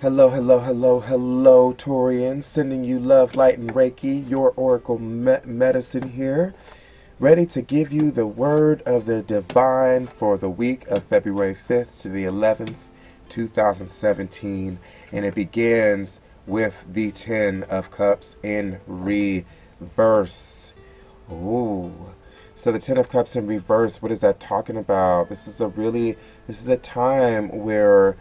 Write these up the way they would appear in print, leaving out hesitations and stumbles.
Hello, hello, hello, hello, Torian. Sending you love, light, and Reiki, your Oracle Medicine here. Ready to give you the word of the divine for the week of February 5th to the 11th, 2017. And it begins with the Ten of Cups in reverse. Ooh. So the Ten of Cups in reverse, what is that talking about? This is a time where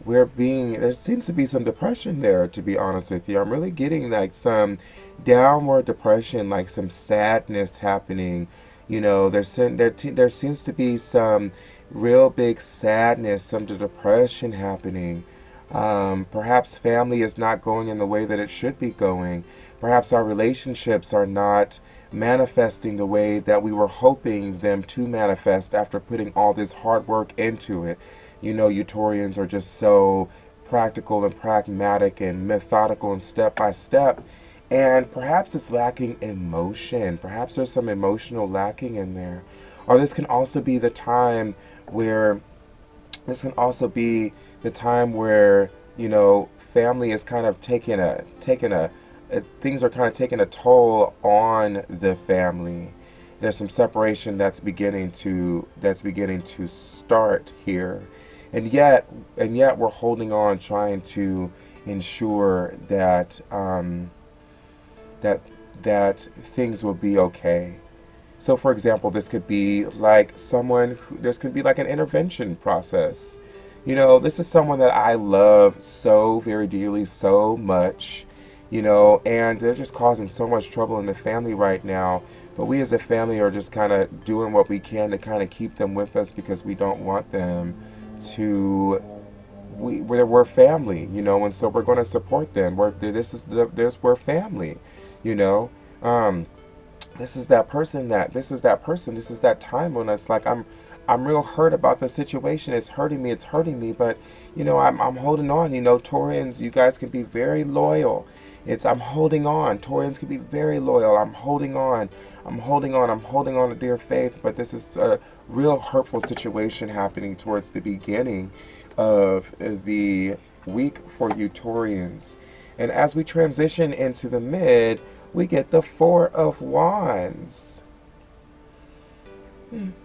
there seems to be some depression there, to be honest with you. I'm really getting like some downward depression, like some sadness happening. There seems to be some real big sadness, some depression happening. Perhaps family is not going in the way that it should be going. Perhaps our relationships are not manifesting the way that we were hoping them to manifest after putting all this hard work into it. Utaurians are just so practical and pragmatic and methodical and step by step. And perhaps it's lacking emotion. Perhaps there's some emotional lacking in there. Or this can also be the time where family is kind of things are kind of taking a toll on the family. There's some separation that's beginning to start here. And yet we're holding on, trying to ensure that that things will be okay. So, for example, this could be like this could be like an intervention process. This is someone that I love so very dearly, so much, and they're just causing so much trouble in the family right now. But we as a family are just kind of doing what we can to kind of keep them with us because we don't want them we're family, and so we're going to support them. This is family, you know. This is that person. This is that time when it's like I'm real hurt about the situation. It's hurting me, but I'm holding on. Taurians, you guys can be very loyal. I'm holding on. Taurians can be very loyal. I'm holding on to dear faith, but this is a real hurtful situation happening towards the beginning of the week for you Taurians. And as we transition into the mid, we get the Four of Wands.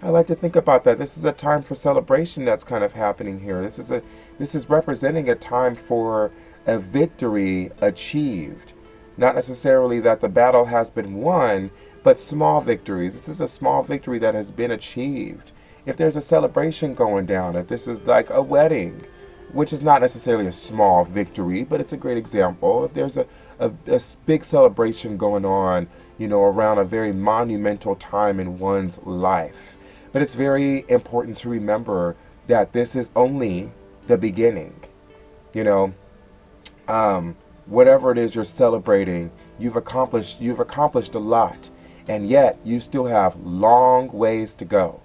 I like to think about that. This is a time for celebration that's kind of happening here. This is representing a time for a victory achieved. Not necessarily that the battle has been won, but small victories. This is a small victory that has been achieved. If there's a celebration going down, if this is like a wedding, which is not necessarily a small victory, but it's a great example. If there's a big celebration going on, around a very monumental time in one's life. But it's very important to remember that this is only the beginning. Whatever it is you're celebrating, you've accomplished a lot, and yet you still have long ways to go.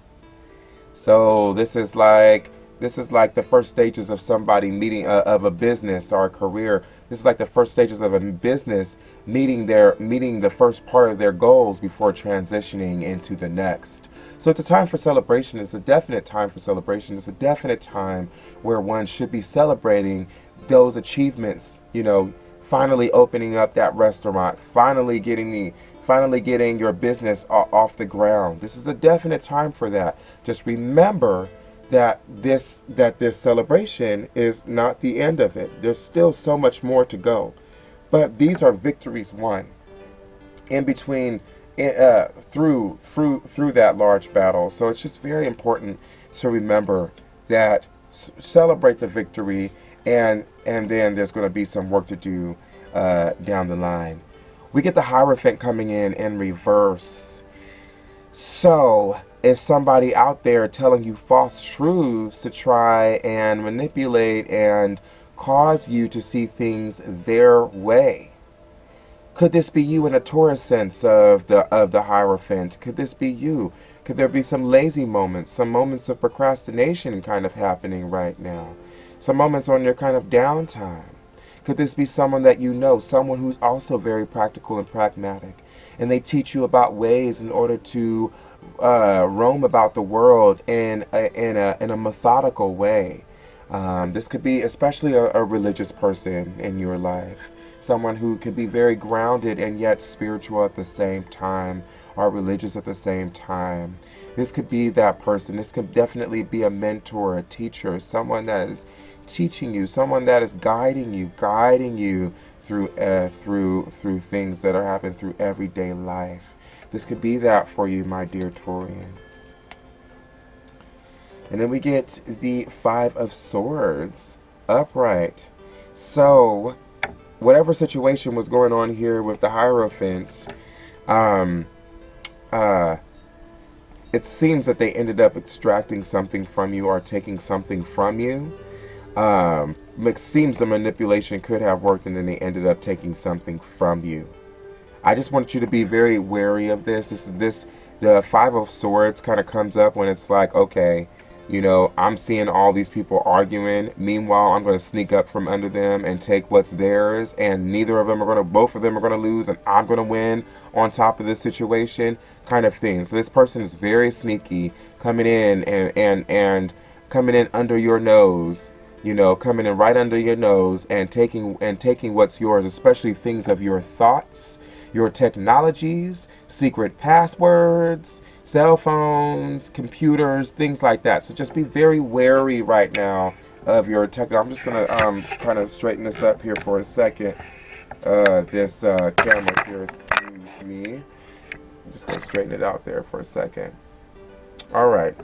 So this is like the first stages of somebody meeting of a business or a career. This is like the first stages of a business meeting the first part of their goals before transitioning into the next. So it's a time for celebration. It's a definite time for celebration. It's a definite time where one should be celebrating those achievements. Finally opening up that restaurant, finally getting your business off the ground. This is a definite time for that. Just remember that this celebration is not the end of it. There's still so much more to go. But these are victories won in between through that large battle. So it's just very important to remember that celebrate the victory, and then there's going to be some work to do down the line. We get the Hierophant coming in reverse. So, is somebody out there telling you false truths to try and manipulate and cause you to see things their way? Could this be you in a Taurus sense of the Hierophant? Could this be you? Could there be some lazy moments, some moments of procrastination kind of happening right now? Some moments on your kind of downtime? Could this be someone that someone who's also very practical and pragmatic, and they teach you about ways in order to roam about the world in a methodical way? This could be especially a religious person in your life. Someone who could be very grounded and yet spiritual at the same time, or religious at the same time. This could be that person. This could definitely be a mentor, a teacher, someone that is teaching you, someone that is guiding you through through things that are happening through everyday life. This could be that for you, my dear Taurians. And then we get the Five of Swords upright. So, whatever situation was going on here with the Hierophant, it seems that they ended up extracting something from you or taking something from you. It seems the manipulation could have worked and then they ended up taking something from you. I just want you to be very wary of this. The Five of Swords kind of comes up when it's like, okay, you know, I'm seeing all these people arguing. Meanwhile, I'm going to sneak up from under them and take what's theirs. And both of them are going to lose and I'm going to win on top of this situation kind of thing. So this person is very sneaky, coming in and coming in under your nose, you know, coming in right under your nose and taking what's yours, especially things of your thoughts, your technologies, secret passwords, cell phones, computers, things like that. So just be very wary right now of your tech. I'm just going to kind of straighten this up here for a second. This camera here, excuse me. I'm just going to straighten it out there for a second. All right.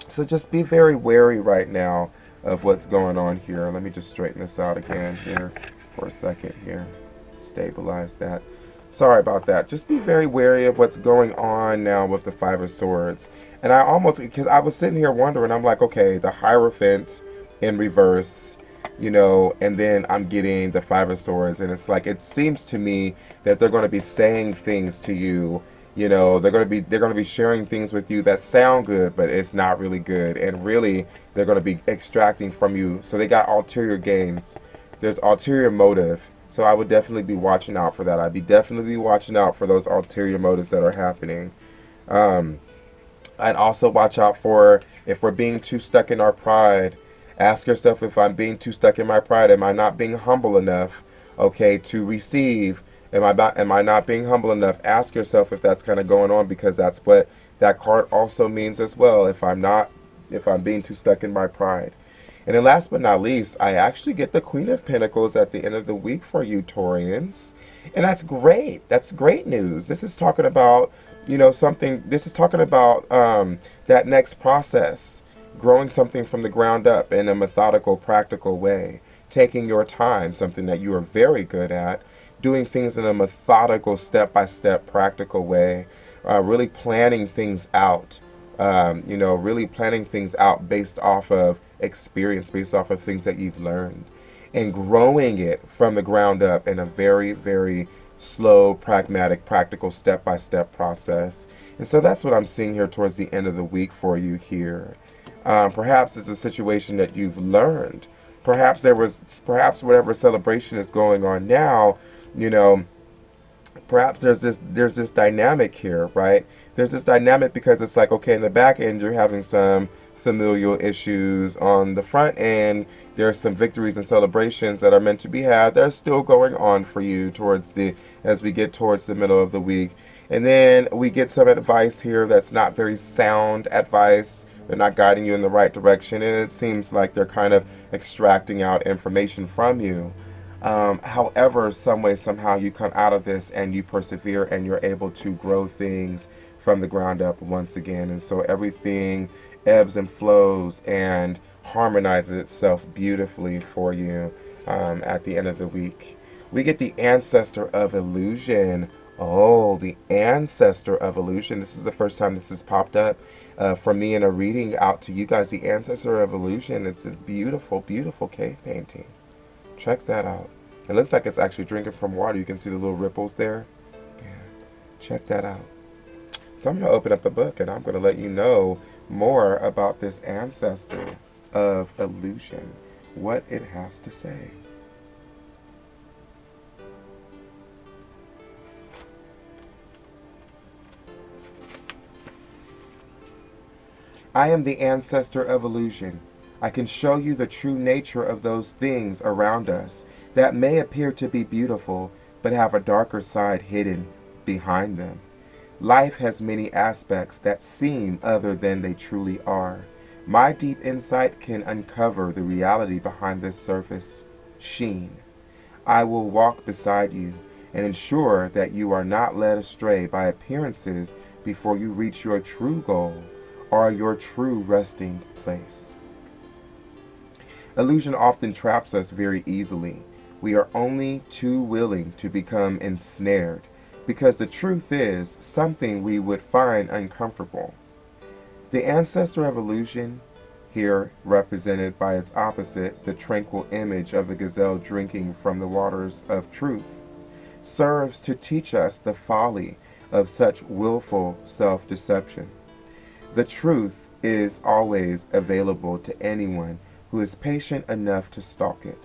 So just be very wary right now of what's going on here. Let me just straighten this out again here for a second here. Stabilize that. Sorry about that. Just be very wary of what's going on now with the Five of Swords. And because I was sitting here wondering, I'm like, okay, the Hierophant in reverse, you know, and then I'm getting the Five of Swords. And it's like, it seems to me that they're going to be saying things to you. You know, they're going to be sharing things with you that sound good, but it's not really good. And really, they're going to be extracting from you. So they got ulterior gains. There's ulterior motive. So I would definitely be watching out for that. I'd definitely be watching out for those ulterior motives that are happening. I'd also watch out for if we're being too stuck in our pride. Ask yourself, if I'm being too stuck in my pride, am I not being humble enough, okay, to receive? Am I not being humble enough? Ask yourself if that's kind of going on, because that's what that card also means as well. If I'm being too stuck in my pride. And then last but not least, I actually get the Queen of Pentacles at the end of the week for you, Taurians. And that's great. That's great news. This is talking about, you know, this is talking about that next process, growing something from the ground up in a methodical, practical way, taking your time, something that you are very good at, doing things in a methodical, step-by-step, practical way, really planning things out. You know, really planning things out based off of experience, based off of things that you've learned, and growing it from the ground up in a very, very slow, pragmatic, practical, step-by-step process. And so that's what I'm seeing here towards the end of the week for you here. Perhaps it's a situation that you've learned. Perhaps whatever celebration is going on now, you know, perhaps there's this dynamic here, right? There's this dynamic because it's like, okay, in the back end, you're having some familial issues. On the front end, there's some victories and celebrations that are meant to be had that are still going on for you as we get towards the middle of the week. And then we get some advice here that's not very sound advice. They're not guiding you in the right direction, and it seems like they're kind of extracting out information from you. However, some way, somehow you come out of this and you persevere and you're able to grow things from the ground up once again. And so everything ebbs and flows and harmonizes itself beautifully for you at the end of the week. We get the Ancestor of Illusion. Oh, the Ancestor of Illusion. This is the first time this has popped up for me in a reading out to you guys. The Ancestor of Illusion. It's a beautiful, beautiful cave painting. Check that out. It looks like it's actually drinking from water. You can see the little ripples there. Yeah. Check that out. So I'm going to open up the book and I'm going to let you know more about this Ancestor of Illusion, what it has to say. I am the Ancestor of Illusion. I can show you the true nature of those things around us that may appear to be beautiful, but have a darker side hidden behind them. Life has many aspects that seem other than they truly are. My deep insight can uncover the reality behind this surface sheen. I will walk beside you and ensure that you are not led astray by appearances before you reach your true goal or your true resting place. Illusion often traps us very easily. We are only too willing to become ensnared because the truth is something we would find uncomfortable. The ancestor of illusion, here represented by its opposite, the tranquil image of the gazelle drinking from the waters of truth, serves to teach us the folly of such willful self-deception. The truth is always available to anyone who is patient enough to stalk it.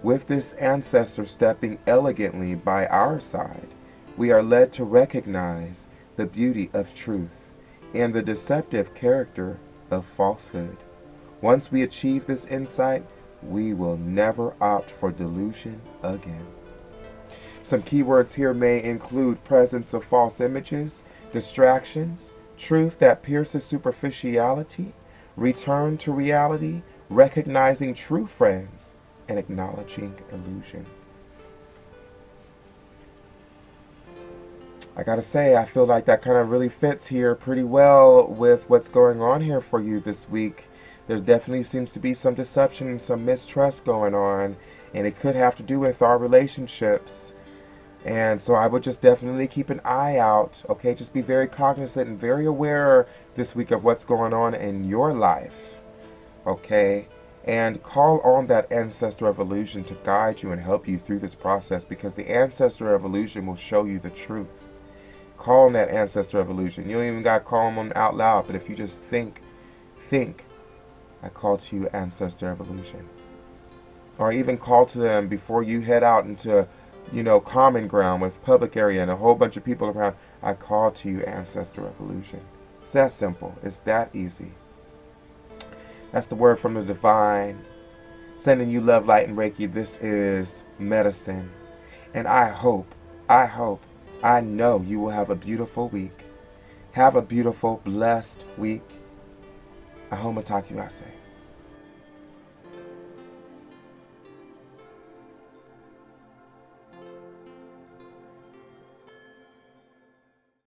With this ancestor stepping elegantly by our side, we are led to recognize the beauty of truth and the deceptive character of falsehood. Once we achieve this insight, we will never opt for delusion again. Some keywords here may include presence of false images, distractions, truth that pierces superficiality, return to reality, recognizing true friends, and acknowledging illusion. I gotta say, I feel like that kind of really fits here pretty well with what's going on here for you this week. There definitely seems to be some deception and some mistrust going on, and it could have to do with our relationships. And so I would just definitely keep an eye out, okay? Just be very cognizant and very aware this week of what's going on in your life, okay? And call on that ancestor of illusion to guide you and help you through this process, because the ancestor of illusion will show you the truth. Call on that ancestor of illusion. You don't even got to call them out loud, but if you just think, I call to you, ancestor of illusion. Or even call to them before you head out into, common ground with public area and a whole bunch of people around. I call to you, ancestor of illusion. It's that simple. It's that easy. That's the word from the divine. Sending you love, light, and Reiki. This is medicine. And I know you will have a beautiful week. Have a beautiful, blessed week. Ahoma Taku Ase.